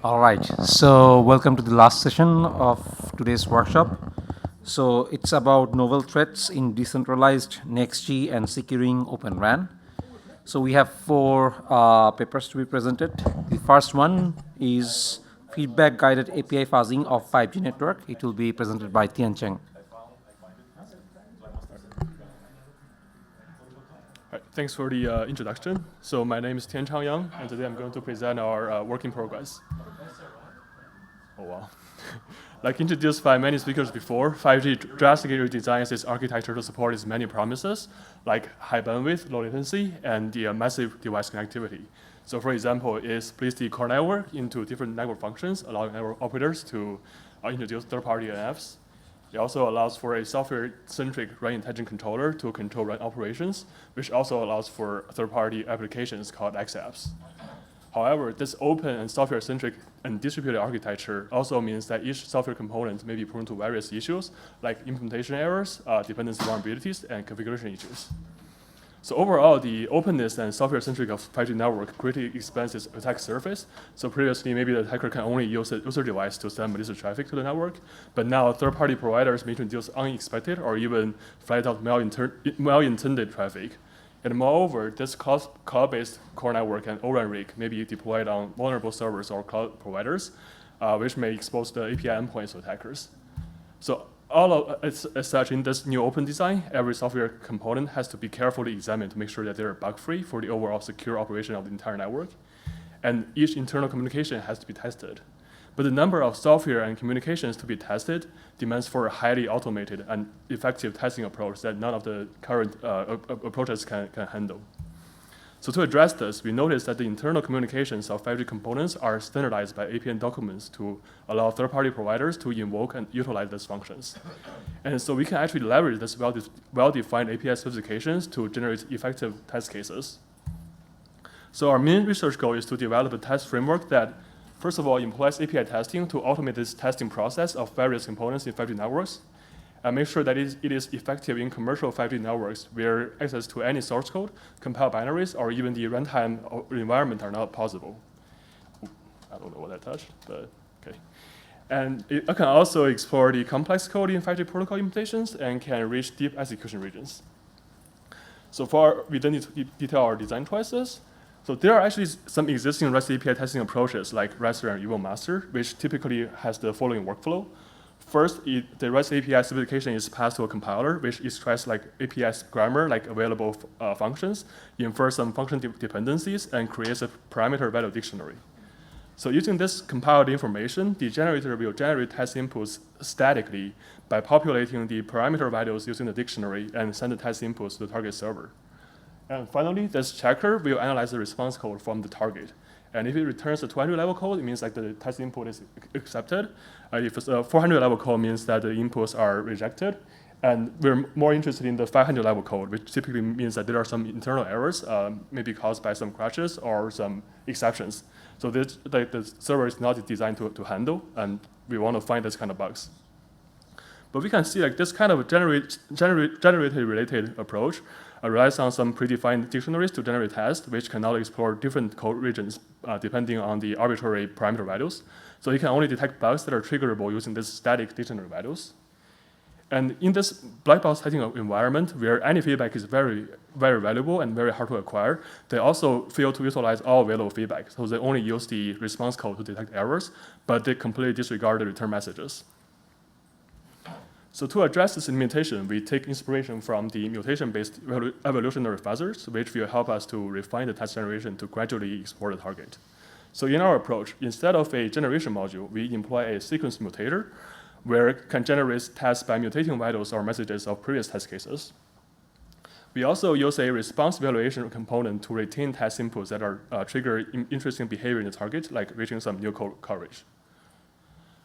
All right, so welcome to the last session of today's workshop. So it's about novel threats in decentralized NextG and securing Open RAN. So we have four papers to be presented. The first one is feedback guided API fuzzing of 5G network. It will be presented by Tianchang. Thanks for the introduction. So my name is Tianchang, and today I'm going to present our work in progress. Oh wow. Like introduced by many speakers before, 5G drastically redesigns its architecture to support its many promises, like high bandwidth, low latency, and the massive device connectivity. So for example, it splits the core network into different network functions, allowing network operators to introduce third-party NFs. It also allows for a software-centric RAN intelligent controller to control RAN operations, which also allows for third-party applications called xApps. However, this open and software-centric and distributed architecture also means that each software component may be prone to various issues, like implementation errors, dependency vulnerabilities, and configuration issues. So overall, the openness and software-centric of 5G network greatly expands its attack surface. So previously, maybe the attacker can only use a user device to send malicious traffic to the network, but now third-party providers may introduce unexpected or even flat-out well-intended traffic. And moreover, this cloud-based core network and ORAN rig may be deployed on vulnerable servers or cloud providers, which may expose the API endpoints to attackers. So as such, in this new open design, every software component has to be carefully examined to make sure that they're bug-free for the overall secure operation of the entire network. And each internal communication has to be tested. But the number of software and communications to be tested demands for a highly automated and effective testing approach that none of the current approaches can handle. So to address this, we noticed that the internal communications of 5G components are standardized by APN documents to allow third-party providers to invoke and utilize these functions. And so we can actually leverage this well-defined API specifications to generate effective test cases. So our main research goal is to develop a test framework that first of all, employs API testing to automate this testing process of various components in 5G networks, and make sure that it is effective in commercial 5G networks where access to any source code, compiled binaries, or even the runtime environment are not possible. I don't know what I touched, but okay. And it can also explore the complex code in 5G protocol implementations and can reach deep execution regions. So far, we don't need to detail our design choices. So there are actually some existing REST API testing approaches like Raster and Evo Master, which typically has the following workflow. First, the REST API specification is passed to a compiler, which extracts like API's grammar, like available functions, infers some function dependencies, and creates a parameter value dictionary. So using this compiled information, the generator will generate test inputs statically by populating the parameter values using the dictionary and send the test inputs to the target server. And finally, this checker will analyze the response code from the target. And if it returns a 200 level code, it means like the test input is accepted. If it's a 400 level code, it means that the inputs are rejected. And we're more interested in the 500 level code, which typically means that there are some internal errors, maybe caused by some crashes or some exceptions. So this, the server is not designed to handle, and we want to find this kind of bugs. But we can see like this kind of generated-related approach relies on some predefined dictionaries to generate tests, which can now explore different code regions depending on the arbitrary parameter values. So you can only detect bugs that are triggerable using these static dictionary values. And in this black box testing environment, where any feedback is very, very valuable and very hard to acquire, they also fail to utilize all available feedback. So they only use the response code to detect errors, but they completely disregard the return messages. So to address this limitation, we take inspiration from the mutation-based evolutionary fuzzers, which will help us to refine the test generation to gradually explore the target. So in our approach, instead of a generation module, we employ a sequence mutator, where it can generate tests by mutating values or messages of previous test cases. We also use a response evaluation component to retain test inputs that are trigger interesting behavior in the target, like reaching some new code coverage.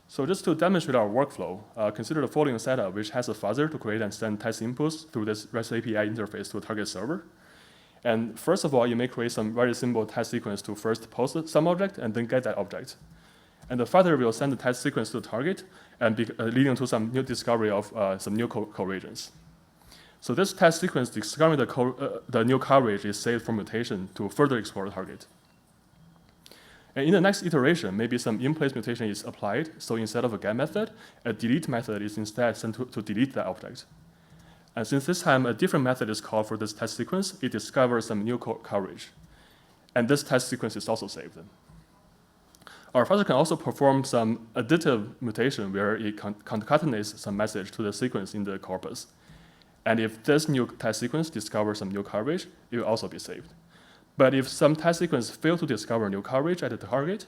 So just to demonstrate our workflow, consider the following setup, which has a fuzzer to create and send test inputs through this REST API interface to a target server. And first of all, you may create some very simple test sequence to first post some object and then get that object. And the fuzzer will send the test sequence to the target and leading to some new discovery of some new code regions. So this test sequence discovering the new coverage is saved for mutation to further explore the target. And in the next iteration, maybe some in-place mutation is applied. So instead of a get method, a delete method is instead sent to delete the object. And since this time a different method is called for this test sequence, it discovers some new coverage. And this test sequence is also saved. Our fuzzer can also perform some additive mutation where it concatenates some message to the sequence in the corpus. And if this new test sequence discovers some new coverage, it will also be saved. But if some test sequence fail to discover new coverage at the target,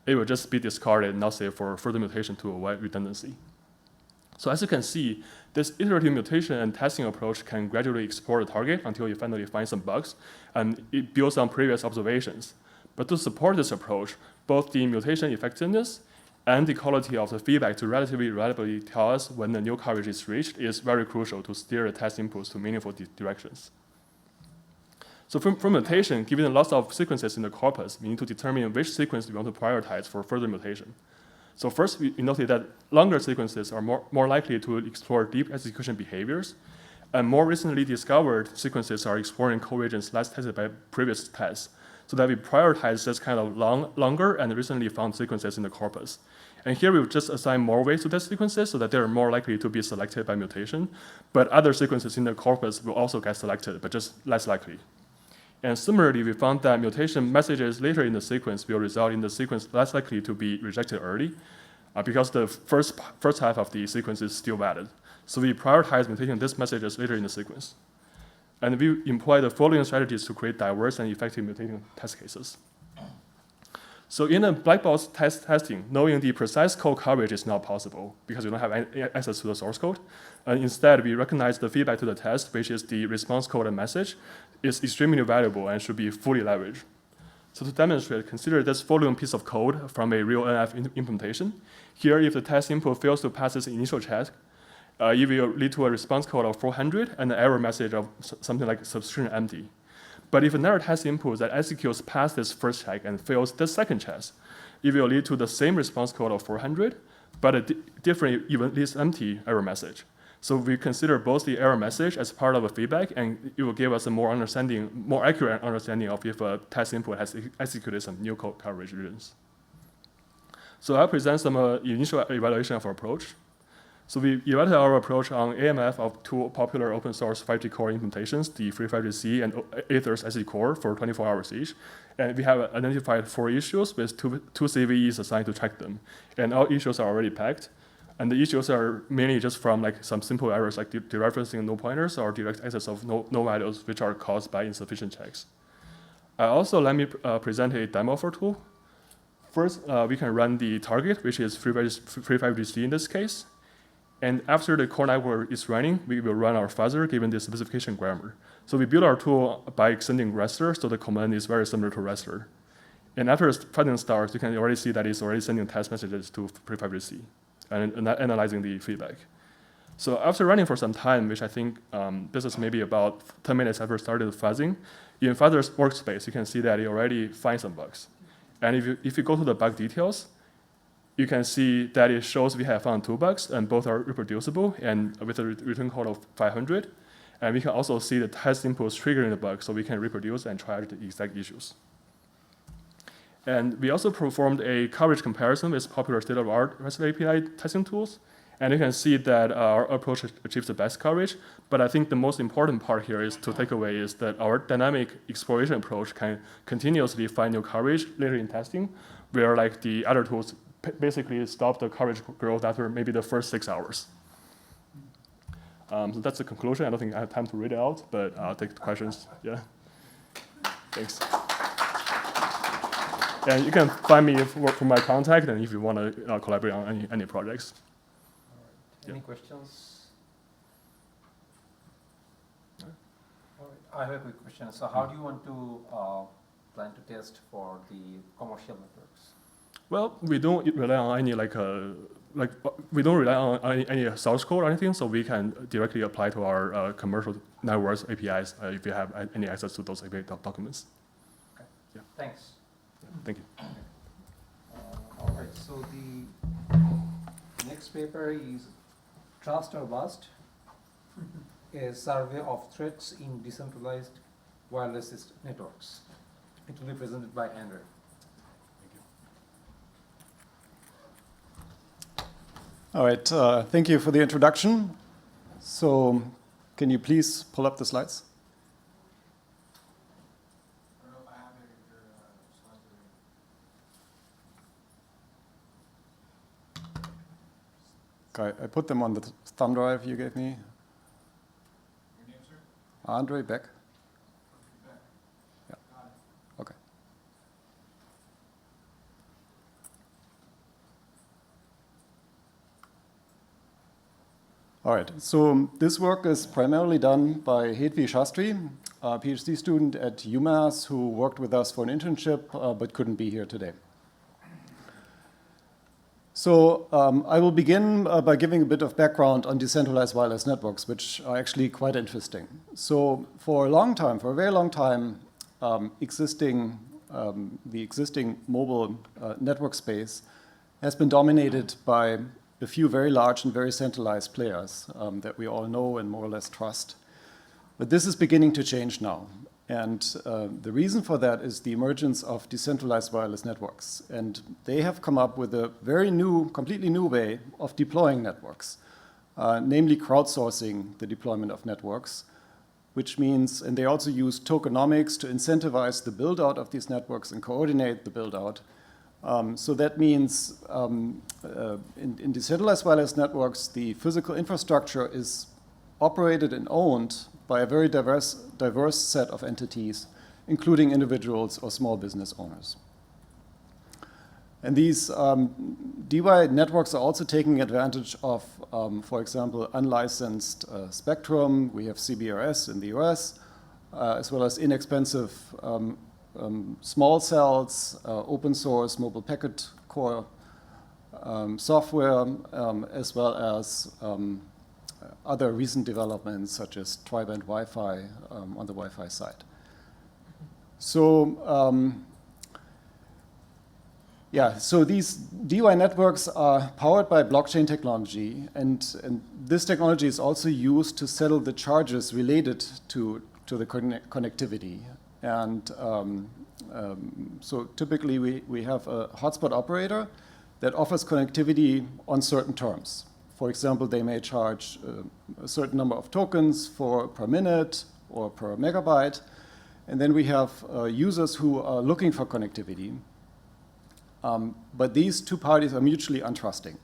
it will just be discarded and not saved for further mutation to avoid redundancy. So as you can see, this iterative mutation and testing approach can gradually explore the target until you finally find some bugs, and it builds on previous observations. But to support this approach, both the mutation effectiveness and the quality of the feedback to relatively reliably tell us when the new coverage is reached is very crucial to steer the test inputs to meaningful directions. So for mutation, given the lots of sequences in the corpus, we need to determine which sequence we want to prioritize for further mutation. So first, we noted that longer sequences are more likely to explore deep execution behaviors, and more recently discovered sequences are exploring coregents less tested by previous tests, so that we prioritize this kind of longer and recently found sequences in the corpus. And here we've just assigned more weights to these sequences so that they're more likely to be selected by mutation, but other sequences in the corpus will also get selected, but just less likely. And similarly, we found that mutation messages later in the sequence will result in the sequence less likely to be rejected early, because the first half of the sequence is still valid. So we prioritize mutating these messages later in the sequence. And we employ the following strategies to create diverse and effective mutating test cases. So in a black box testing, knowing the precise code coverage is not possible because we don't have any access to the source code. Instead, we recognize the feedback to the test, which is the response code and message, is extremely valuable and should be fully leveraged. So to demonstrate, consider this following piece of code from a real NF implementation. Here, if the test input fails to pass its initial check, it will lead to a response code of 400 and an error message of something like substring empty. But if another test input that executes past this first check and fails the second check, it will lead to the same response code of 400, but a different, even least empty error message. So we consider both the error message as part of a feedback, and it will give us a more accurate understanding of if a test input has executed some new code coverage regions. So I'll present some initial evaluation of our approach. So we evaluated our approach on AMF of two popular open source 5G core implementations, the FreeFiveGC and Aether's SE core for 24 hours each. And we have identified 4 issues with two CVEs assigned to track them. And all issues are already packed. And the issues are mainly just from like some simple errors like dereferencing no pointers or direct access of no values, which are caused by insufficient checks. Also, let me present a demo of our tool. First, we can run the target, which is FreeFiveGC in this case. And after the core network is running, we will run our fuzzer given the specification grammar. So we build our tool by extending Raster, so the command is very similar to Raster. And after fuzzing starts, you can already see that it's already sending test messages to FreeFiveGC and analyzing the feedback. So after running for some time, which I think this is maybe about 10 minutes after started fuzzing, in fuzzer's workspace, you can see that it already finds some bugs. And if you go to the bug details, you can see that it shows we have found 2 bugs, and both are reproducible and with a return code of 500. And we can also see the test inputs triggering the bug, so we can reproduce and try the exact issues. And we also performed a coverage comparison with popular state-of-the-art REST API testing tools. And you can see that our approach achieves the best coverage. But I think the most important part here is to take away is that our dynamic exploration approach can continuously find new coverage later in testing, where like the other tools basically stop the coverage growth after maybe the first 6 hours. So that's the conclusion. I don't think I have time to read it out, but I'll take the questions. Yeah. Thanks. And you can find me for my contact, and if you want to collaborate on any projects. Right. Any questions? All right. I have a quick question. So how do you want to plan to test for the commercial networks? Well, we don't rely on any we don't rely on any source code or anything, so we can directly apply to our commercial networks APIs if we have any access to those API documents. Okay. Yeah. Thanks. Thank you. All right. So the next paper is Trust or Bust, a survey of threats in decentralized wireless networks. It will be presented by Andre. All right, thank you for the introduction. So can you please pull up the slides? Okay, I put them on the thumb drive you gave me. Your name, sir? Andre Beck. Beck. Yeah. Got it. Okay. All right, so this work is primarily done by Hetvi Shastri, a PhD student at UMass who worked with us for an internship but couldn't be here today. So I will begin by giving a bit of background on decentralized wireless networks, which are actually quite interesting. So for a long time, for a very long time, the existing mobile network space has been dominated by a few very large and very centralized players that we all know and more or less trust. But this is beginning to change now. And the reason for that is the emergence of decentralized wireless networks. And they have come up with a very new, completely new way of deploying networks, namely crowdsourcing the deployment of networks, which means, and they also use tokenomics to incentivize the build-out of these networks and coordinate the build-out. So that means in decentralized wireless networks, the physical infrastructure is operated and owned by a very diverse set of entities, including individuals or small business owners. And these DY networks are also taking advantage of, for example, unlicensed spectrum. We have CBRS in the US, as well as inexpensive small cells, open source mobile packet core software, as well as other recent developments such as tri-band Wi-Fi on the Wi-Fi side. So so these DY networks are powered by blockchain technology, and this technology is also used to settle the charges related to the connectivity. And so typically we have a hotspot operator that offers connectivity on certain terms. For example, they may charge a certain number of tokens per minute or per megabyte. And then we have users who are looking for connectivity. But these two parties are mutually untrusting.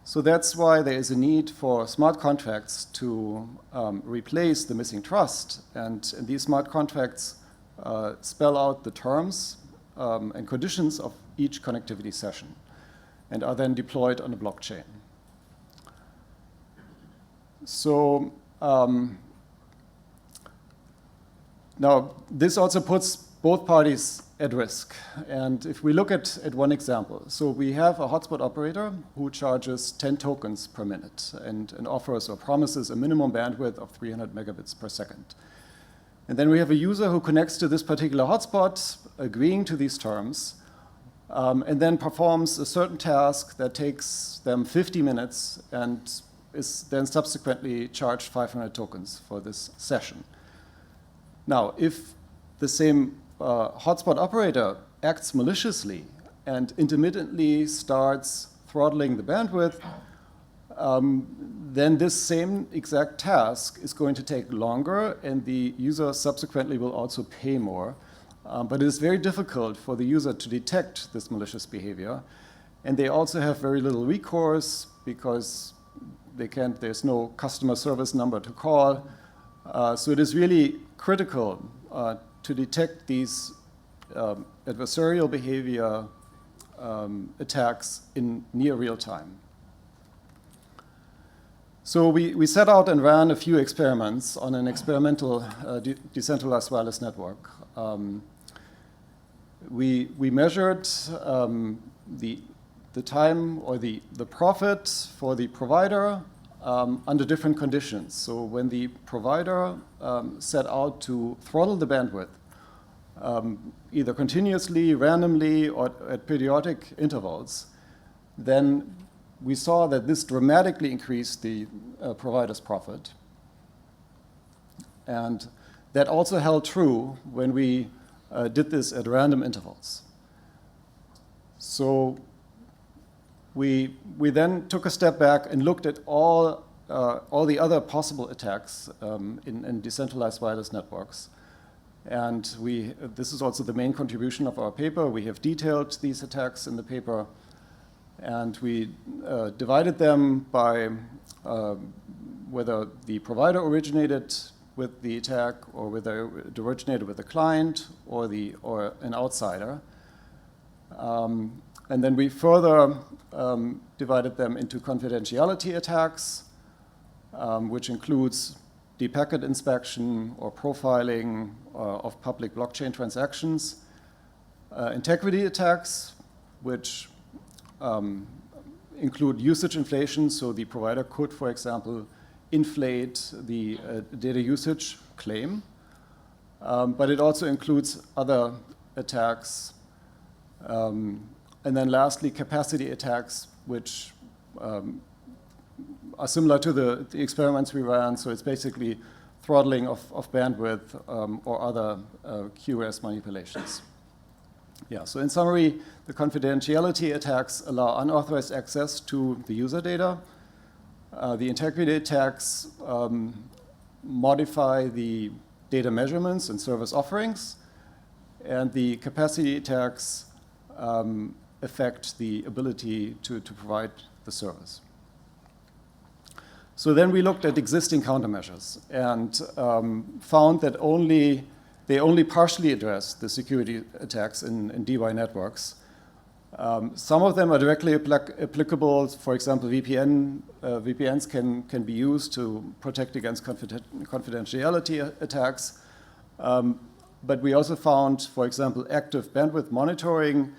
So that's why there is a need for smart contracts to replace the missing trust. And these smart contracts spell out the terms and conditions of each connectivity session and are then deployed on a blockchain. So now this also puts both parties at risk. And if we look at one example, so we have a hotspot operator who charges 10 tokens per minute and offers or promises a minimum bandwidth of 300 megabits per second. And then we have a user who connects to this particular hotspot, agreeing to these terms, and then performs a certain task that takes them 50 minutes and is then subsequently charged 500 tokens for this session. Now, if the same hotspot operator acts maliciously and intermittently starts throttling the bandwidth, then this same exact task is going to take longer, and the user subsequently will also pay more. But it is very difficult for the user to detect this malicious behavior. And they also have very little recourse because there's no customer service number to call. So it is really critical to detect these adversarial behavior attacks in near real time. So we set out and ran a few experiments on an experimental decentralized wireless network. We measured the time or the profit for the provider under different conditions. So when the provider set out to throttle the bandwidth, either continuously, randomly, or at periodic intervals, then we saw that this dramatically increased the provider's profit. And that also held true when we did this at random intervals. So We then took a step back and looked at all the other possible attacks in decentralized wireless networks. And this is also the main contribution of our paper. We have detailed these attacks in the paper, and we divided them by whether the provider originated with the attack, or whether it originated with the client or an outsider. And then we further divided them into confidentiality attacks, which includes deep packet inspection or profiling of public blockchain transactions. Integrity attacks, which include usage inflation, so the provider could, for example, inflate the data usage claim. But it also includes other attacks. And then lastly, capacity attacks, which are similar to the experiments we ran. So it's basically throttling of bandwidth or other QoS manipulations. Yeah, so in summary, the confidentiality attacks allow unauthorized access to the user data. The integrity attacks modify the data measurements and service offerings. And the capacity attacks affect the ability to provide the service. So then we looked at existing countermeasures and found that they only partially address the security attacks in DY networks. Some of them are directly applicable. For example, VPNs can be used to protect against confidentiality attacks. But we also found, for example, active bandwidth monitoring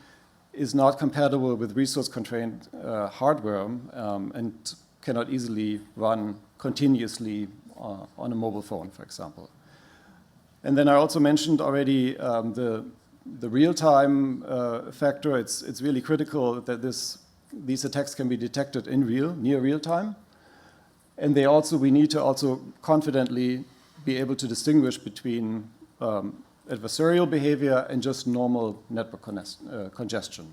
is not compatible with resource-constrained hardware and cannot easily run continuously on a mobile phone, for example. And then I also mentioned already the real-time factor. It's really critical that these attacks can be detected in near real time. And we need to also confidently be able to distinguish between adversarial behavior and just normal network congestion.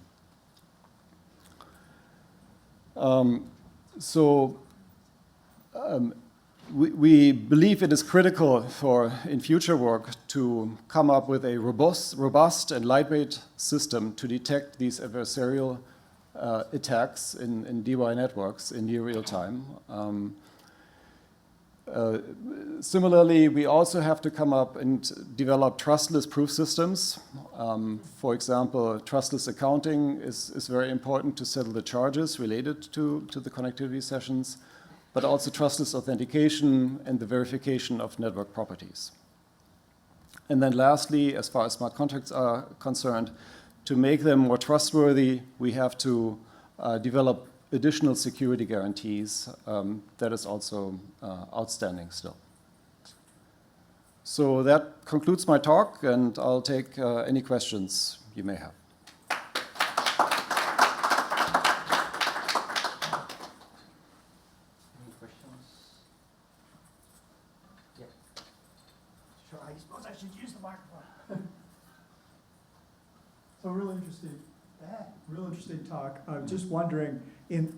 We believe it is critical in future work to come up with a robust and lightweight system to detect these adversarial attacks in DY networks in near real time. Similarly, we also have to come up and develop trustless proof systems. For example, trustless accounting is very important to settle the charges related to the connectivity sessions, but also trustless authentication and the verification of network properties. And then lastly, as far as smart contracts are concerned, to make them more trustworthy, we have to develop additional security guarantees. That is also outstanding still. So that concludes my talk, and I'll take any questions you may have. Any questions? Yeah. Sure, I suppose I should use the microphone. So really interesting talk. I'm just wondering,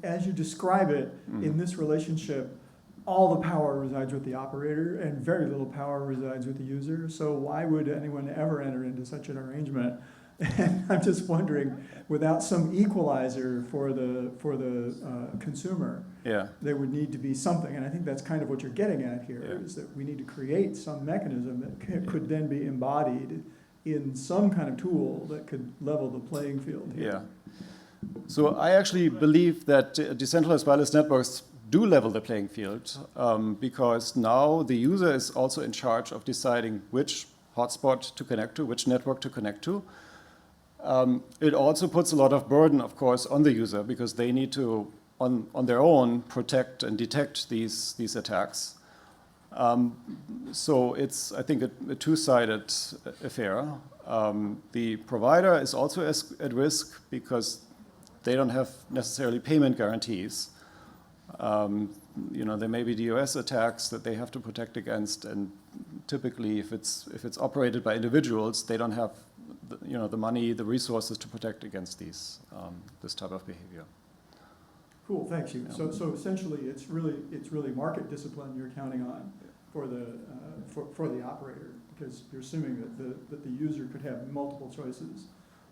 as you describe it, in this relationship, all the power resides with the operator and very little power resides with the user. So why would anyone ever enter into such an arrangement? And I'm just wondering, without some equalizer for the consumer, there would need to be something. And I think that's kind of what you're getting at here, is that we need to create some mechanism that could then be embodied in some kind of tool that could level the playing field here. Yeah. So I actually believe that decentralized wireless networks do level the playing field because now the user is also in charge of deciding which hotspot to connect to, which network to connect to. It also puts a lot of burden, of course, on the user because they need to, on their own, protect and detect these attacks. So it's, I think, a two-sided affair. The provider is also at risk because they don't have necessarily payment guarantees. There may be DOS attacks that they have to protect against, and typically, if it's operated by individuals, they don't have the money, the resources to protect against this type of behavior. Cool, thanks, you. Yeah. So essentially, it's really market discipline you're counting on for the operator, because you're assuming that the user could have multiple choices.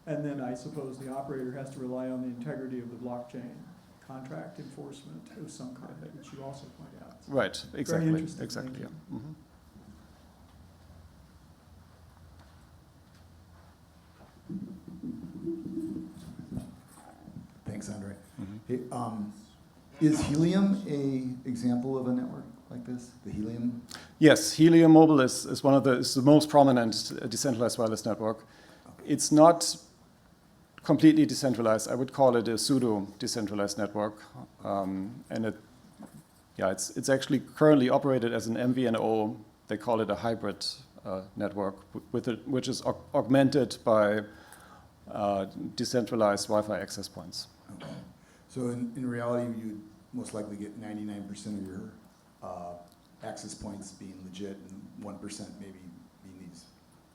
And then I suppose the operator has to rely on the integrity of the blockchain contract enforcement of some kind, which you also point out. Right, exactly. interesting, Exactly, thank yeah. you. Mhm. Thanks, Andre. Mhm. Hey, is Helium a example of a network like this? The Helium? Yes, Helium Mobile is one of is the most prominent decentralized wireless network. It's not completely decentralized. I would call it a pseudo-decentralized network, and it's actually currently operated as an MVNO. They call it a hybrid network, which is augmented by decentralized Wi-Fi access points. Okay. So in reality, you'd most likely get 99% of your access points being legit and 1% maybe being these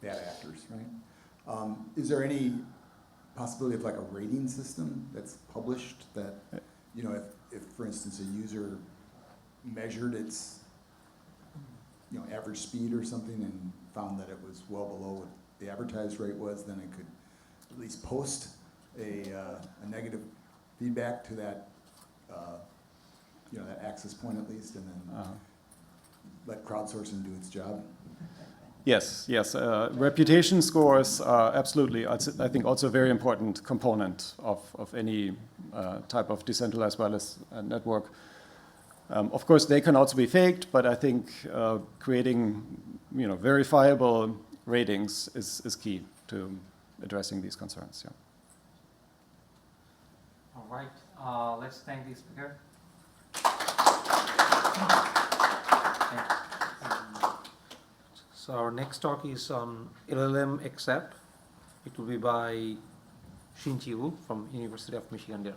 bad actors, right? Is there any possibility of like a rating system that's published that, you know, if for instance, a user measured its, you know, average speed or something and found that it was well below what the advertised rate was, then it could at least post a negative feedback to that, you know, that access point at least, and then let crowdsourcing do its job? Yes. Reputation scores are absolutely, I think, also a very important component of any type of decentralized wireless network. Of course, they can also be faked, but I think creating, you know, verifiable ratings is key to addressing these concerns. Yeah. All right. Let's thank the speaker. So our next talk is on LLM-xApp. It will be by Xin-Chi Wu from University of Michigan there.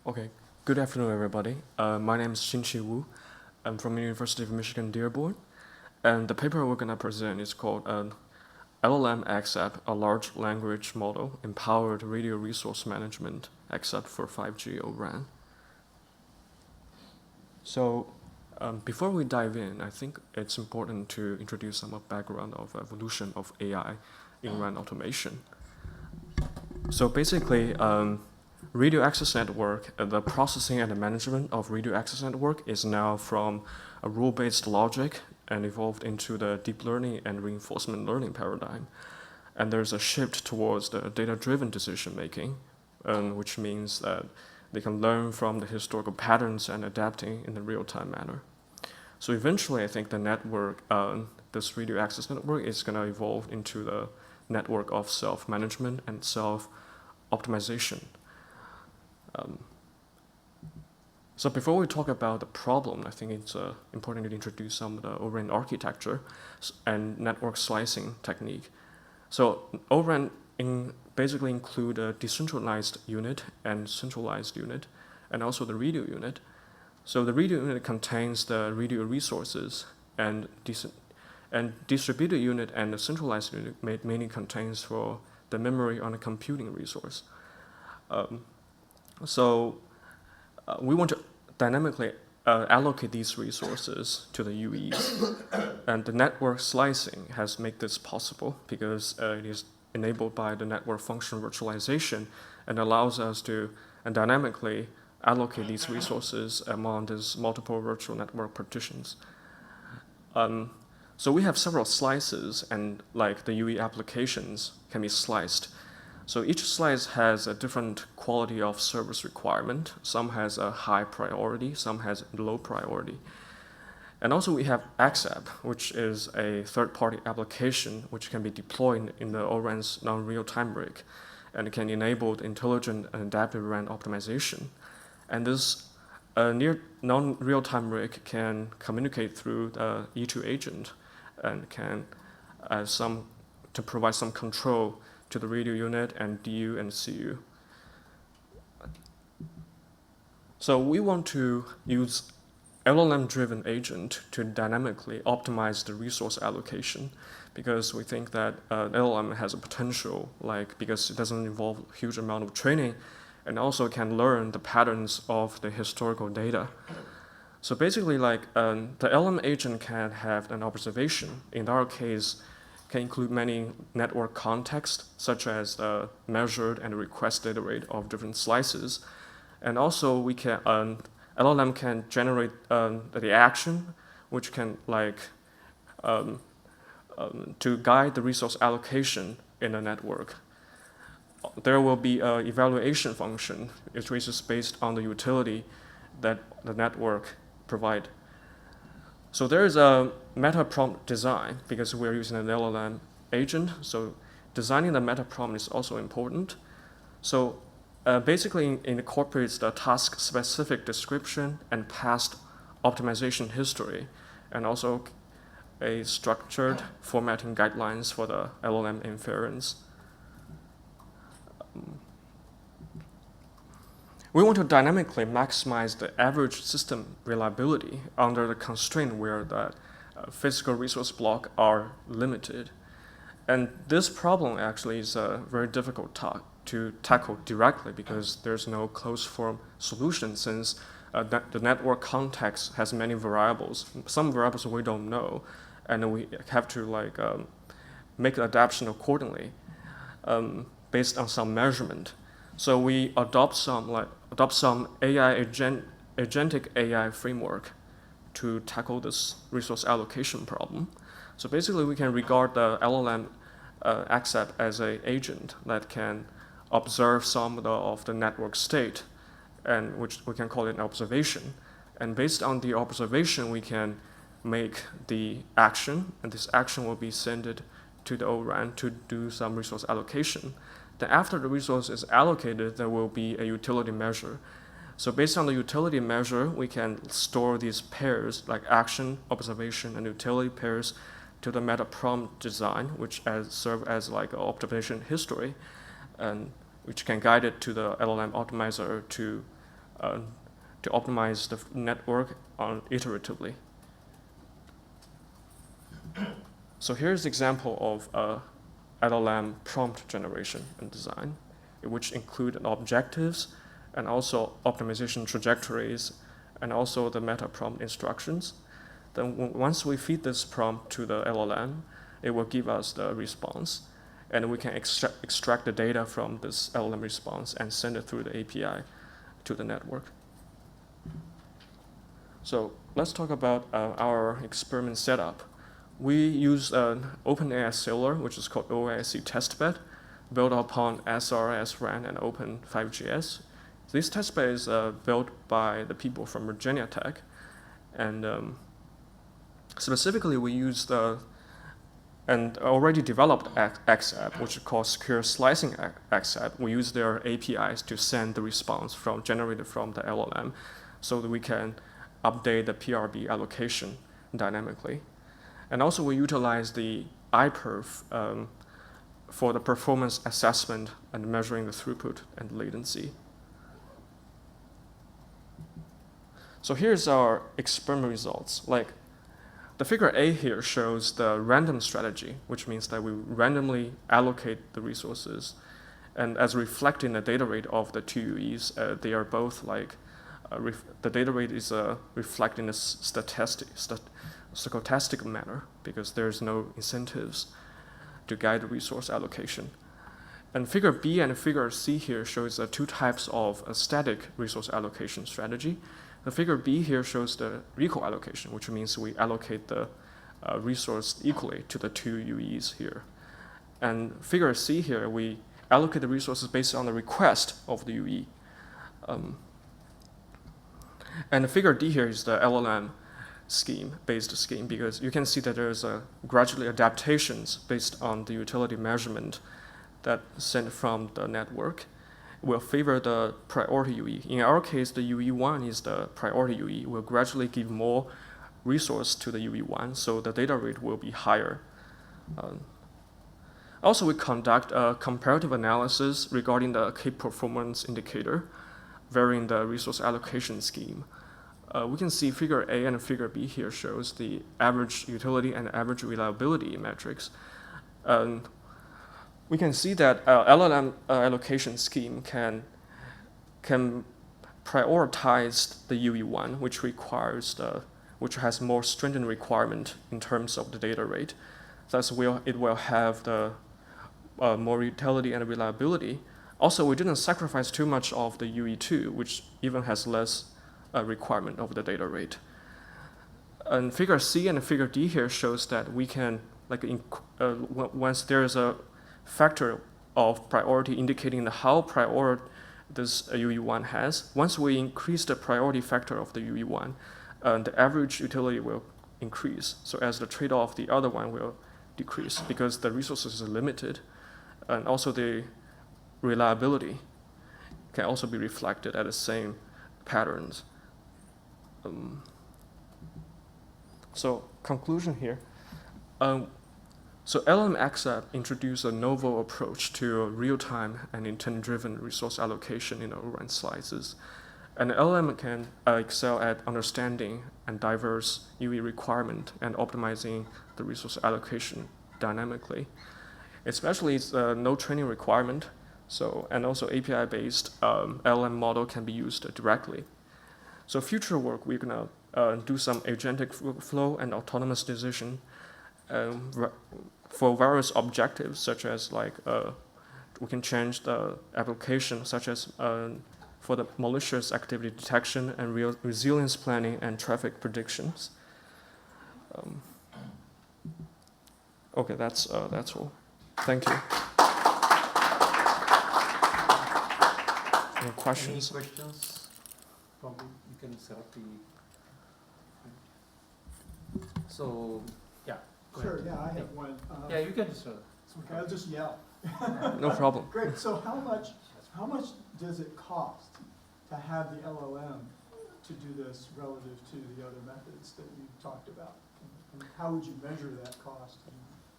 Okay, good afternoon, everybody. My name is Xin-Chi Wu. I'm from University of Michigan Dearborn, and the paper we're going to present is called LLM-xApp, a large language model empowered radio resource management xApp for 5G O-RAN. So before we dive in, I think it's important to introduce some of background of evolution of AI in RAN automation. So basically, radio access network, the processing and the management of radio access network is now from a rule-based logic and evolved into the deep learning and reinforcement learning paradigm. And there's a shift towards the data-driven decision-making, which means that they can learn from the historical patterns and adapting in a real-time manner. So eventually, I think the network, this radio access network is going to evolve into the network of self-management and self-optimization. So before we talk about the problem, I think it's important to introduce some of the O-RAN architecture and network slicing technique. So O-RAN basically include a decentralized unit and centralized unit, and also the radio unit. So the radio unit contains the radio resources, and distributed unit and the centralized unit mainly contains for the memory on a computing resource. So we want to dynamically allocate these resources to the UEs. And the network slicing has made this possible because it is enabled by the network function virtualization and allows us to dynamically allocate these resources among these multiple virtual network partitions. So we have several slices, and like the UE applications can be sliced. So each slice has a different quality of service requirement. Some has a high priority, some has low priority. And also we have xApp, which is a third-party application which can be deployed in the O-RAN's non-real-time rig, and it can enable intelligent and adaptive RAN optimization. And this near non-real-time rig can communicate through the E2 agent and can some to provide some control to the radio unit and DU and CU. So we want to use LLM-driven agent to dynamically optimize the resource allocation, because we think that LLM has a potential, because it doesn't involve a huge amount of training, and also can learn the patterns of the historical data. So basically, the LLM agent can have an observation. In our case, can include many network contexts, such as the measured and request data rate of different slices. And also, we can LLM can generate the action, which can to guide the resource allocation in a network. There will be an evaluation function, which is based on the utility that the network provide. So there is a meta prompt design, because we're using an LLM agent. So designing the meta prompt is also important. So basically it incorporates the task-specific description and past optimization history, and also a structured formatting guidelines for the LLM inference. We want to dynamically maximize the average system reliability under the constraint where the physical resource blocks are limited. And this problem actually is a very difficult to tackle directly, because there's no closed form solution, since the network context has many variables. Some variables we don't know, and we have to make an adaptation accordingly based on some measurement. So we adopt some agentic AI framework to tackle this resource allocation problem. So basically, we can regard the LLM-xApp as an agent that can observe some of the network state, and which we can call it an observation. And based on the observation, we can make the action, and this action will be sent to the ORAN to do some resource allocation. Then after the resource is allocated, there will be a utility measure. So based on the utility measure, we can store these pairs, like action, observation, and utility pairs, to the meta prompt design, which serve as an optimization history, and which can guide it to the LLM optimizer to optimize the network iteratively. So here's an example of LLM prompt generation and design, which include objectives and also optimization trajectories, and also the meta prompt instructions. Then once we feed this prompt to the LLM, it will give us the response, and we can extract the data from this LLM response and send it through the API to the network. So let's talk about our experiment setup. We use an OpenAI Sailor, which is called OAIC testbed, built upon SRS RAN and Open5GS. This testbed is built by the people from Virginia Tech, and specifically we use and already developed xApp, which is called Secure Slicing xApp. We use their APIs to send the response generated from the LLM, so that we can update the PRB allocation dynamically. And also we utilize the iPerf for the performance assessment and measuring the throughput and latency. So here's our experiment results. The figure A here shows the random strategy, which means that we randomly allocate the resources. And as reflected in the data rate of the two UEs, they are both the data rate is reflected in a stochastic manner, because there's no incentives to guide the resource allocation. And figure B and figure C here shows two types of a static resource allocation strategy. The figure B here shows the equal allocation, which means we allocate the resource equally to the two UEs here. And figure C here, we allocate the resources based on the request of the UE. And the figure D here is the LLM based scheme, because you can see that there's gradually adaptations based on the utility measurement that sent from the network will favor the priority UE. In our case, the UE1 is the priority UE. Will gradually give more resource to the UE1, so the data rate will be higher. Also, we conduct a comparative analysis regarding the key performance indicator varying the resource allocation scheme. We can see figure A and figure B here shows the average utility and average reliability metrics. We can see that LLM allocation scheme can prioritize the UE1, which has more stringent requirement in terms of the data rate. Thus, it will have the more utility and reliability. Also, we didn't sacrifice too much of the UE2, which even has less requirement of the data rate. And figure C and figure D here shows that we can, once there is a factor of priority indicating how priority this UE1 has, once we increase the priority factor of the UE1, the average utility will increase. So as the trade-off, the other one will decrease because the resources are limited, and also the reliability can also be reflected at the same patterns. So conclusion here. So LLM-xApp introduced a novel approach to real-time and intent-driven resource allocation in overrun slices. And LLM can excel at understanding and diverse UE requirement and optimizing the resource allocation dynamically. Especially it's no training requirement, and also API-based LLM model can be used directly. So future work, we're gonna do some agentic flow and autonomous decision for various objectives, such as we can change the application, such as for the malicious activity detection and resilience planning and traffic predictions. Okay, that's all. Thank you. Any questions? Any questions? Probably you can set up the. So, yeah. Sure, yeah, I have one. Yeah, you can just. Okay, I'll just yell. No problem. Great, so how much does it cost to have the LLM to do this relative to the other methods that you talked about? And how would you measure that cost?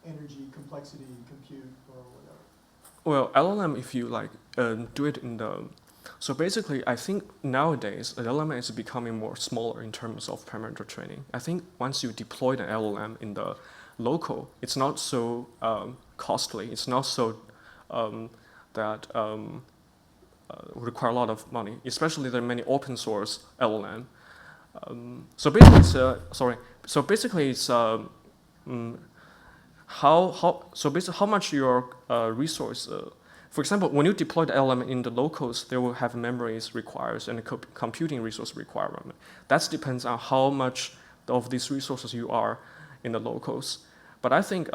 Energy, complexity, compute, or whatever? Well, LLM, if you do it in the, so basically, I think nowadays, the LLM is becoming more smaller in terms of parameter training. I think once you deploy the LLM in the local, it's not so costly. It's not so require a lot of money, especially there are many open source LLM. So basically, it's how much your resource. For example, when you deploy the LLM in the locals, they will have memories requires and computing resource requirement. That depends on how much of these resources you are in the locals. But I think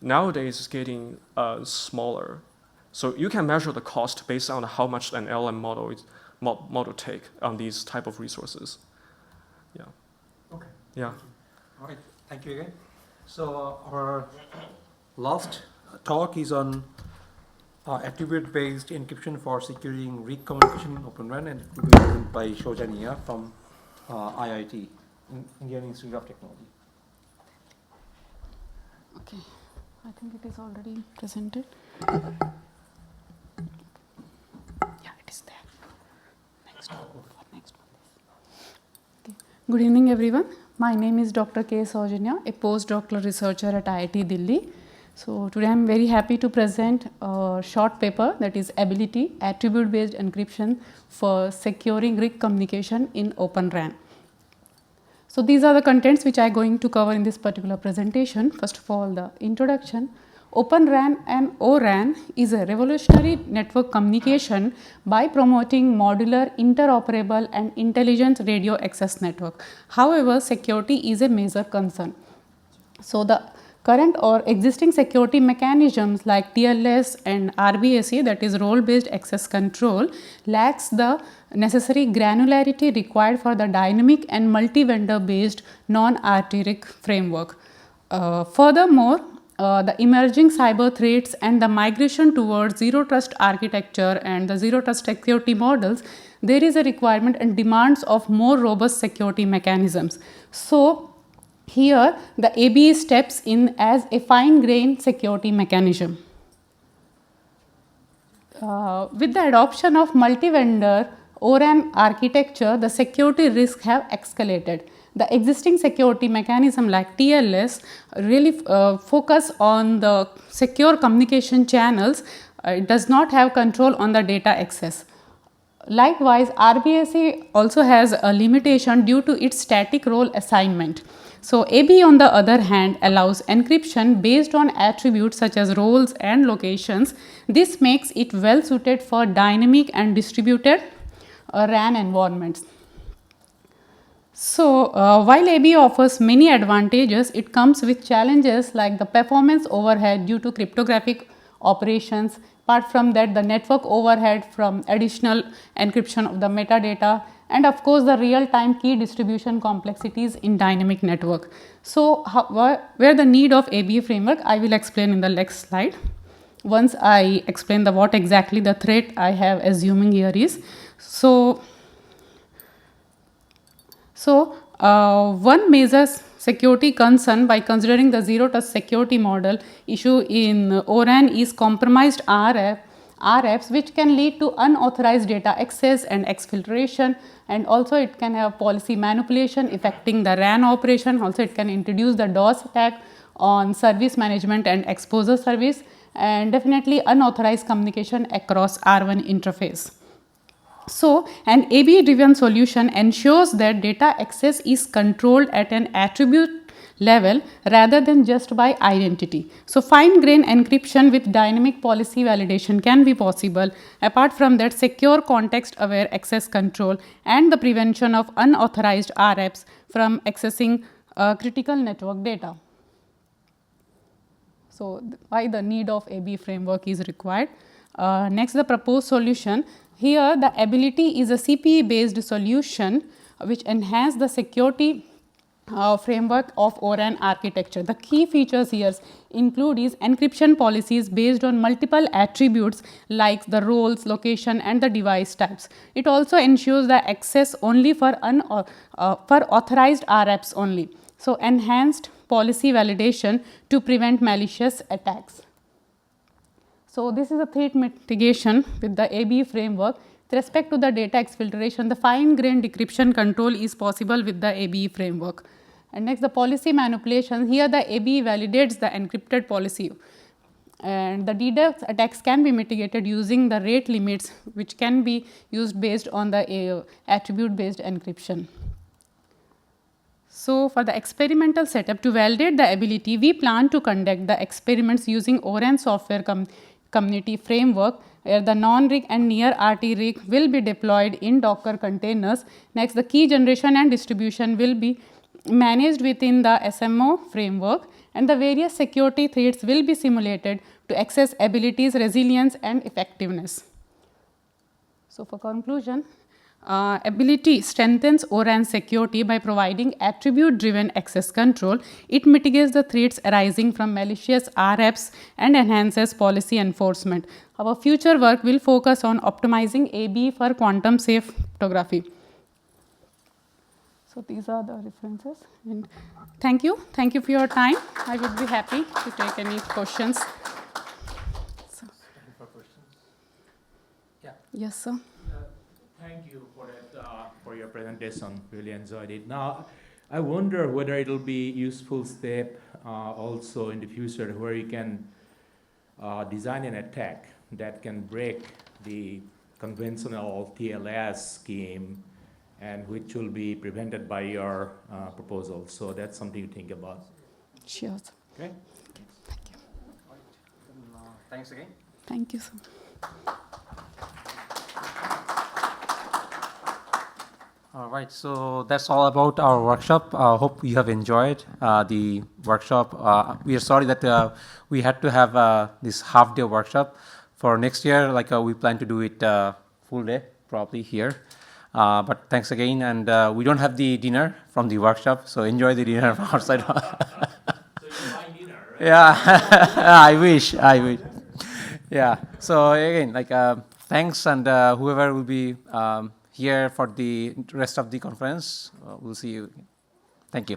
nowadays it's getting smaller. So you can measure the cost based on how much an LLM model take on these type of resources. Yeah. Okay. Yeah. All right. Thank you again. So our last talk is on attribute-based encryption for securing RIG communication in Open RAN, and it will be given by Shojaniya from IIT, Indian Institute of Technology. Okay, I think it is already presented. Yeah, it is there. Next one. Okay. Good evening, everyone. My name is Dr. K. Saujanya, a postdoctoral researcher at IIT Delhi. So today I'm very happy to present a short paper that is Ability Attribute-Based Encryption for Securing RIG Communication in Open RAN. So these are the contents which I am going to cover in this particular presentation. First of all, the introduction. Open RAN and ORAN is a revolutionary network communication by promoting modular, interoperable and intelligent radio access network. However, security is a major concern. So the current or existing security mechanisms like TLS and RBAC, that is role-based access control, lacks the necessary granularity required for the dynamic and multi-vendor based non-RT-RIG framework. Furthermore, the emerging cyber threats and the migration towards zero trust architecture and the zero trust security models, there is a requirement and demands of more robust security mechanisms. So Here, the ABE steps in as a fine-grained security mechanism. With the adoption of multi-vendor ORAN architecture, the security risks have escalated. The existing security mechanism like TLS really focus on the secure communication channels. It does not have control on the data access. Likewise, RBAC also has a limitation due to its static role assignment. So ABE on the other hand allows encryption based on attributes such as roles and locations. This makes it well suited for dynamic and distributed RAN environments. So while ABE offers many advantages, it comes with challenges like the performance overhead due to cryptographic operations. Apart from that, the network overhead from additional encryption of the metadata, and of course the real-time key distribution complexities in dynamic network. So where the need of ABE framework, I will explain in the next slide. Once I explain what exactly the threat I have assuming here is. So one major security concern by considering the zero-trust security model issue in ORAN is compromised RFs, which can lead to unauthorized data access and exfiltration, and also it can have policy manipulation affecting the RAN operation. Also it can introduce the DOS attack on service management and exposure service, and definitely unauthorized communication across R1 interface. So an ABE driven solution ensures that data access is controlled at an attribute level rather than just by identity. So fine-grained encryption with dynamic policy validation can be possible. Apart from that, secure context-aware access control and the prevention of unauthorized RFs from accessing critical network data. So why the need of ABE framework is required. Next, the proposed solution. Here, the ability is a CPE-based solution which enhance the security framework of ORAN architecture. The key features here include is encryption policies based on multiple attributes like the roles, location, and the device types. It also ensures the access only for authorized RFs only. So enhanced policy validation to prevent malicious attacks. So this is a threat mitigation with the ABE framework. With respect to the data exfiltration, the fine-grained decryption control is possible with the ABE framework. And next, the policy manipulation. Here the ABE validates the encrypted policy. And the DDoS attacks can be mitigated using the rate limits, which can be used based on the attribute-based encryption. So for the experimental setup, to validate the ability, we plan to conduct the experiments using ORAN software community framework, where the non-rig and near RT rig will be deployed in Docker containers. Next, the key generation and distribution will be managed within the SMO framework, and the various security threats will be simulated to access abilities, resilience, and effectiveness. So for conclusion, ability strengthens ORAN security by providing attribute-driven access control. It mitigates the threats arising from malicious RFs and enhances policy enforcement. Our future work will focus on optimizing ABE for quantum safe cryptography. So these are the references. And thank you for your time. I would be happy to take any questions. So. For questions? Yeah. Yes, sir. Thank you for that, for your presentation. Really enjoyed it. Now, I wonder whether it will be useful step also in the future where you can design an attack that can break the conventional TLS scheme, and which will be prevented by your proposal. So that's something to think about. Sure. Okay. Thank you. Thanks again. Thank you, sir. All right, so that's all about our workshop. Hope you have enjoyed the workshop. We are sorry that we had to have this half-day workshop. For next year, we plan to do it full day, probably here. But thanks again, and we don't have the dinner from the workshop, so enjoy the dinner from outside. So you buy dinner, right? Yeah, I wish. Yeah, so again, thanks, and whoever will be here for the rest of the conference, we'll see you. Thank you.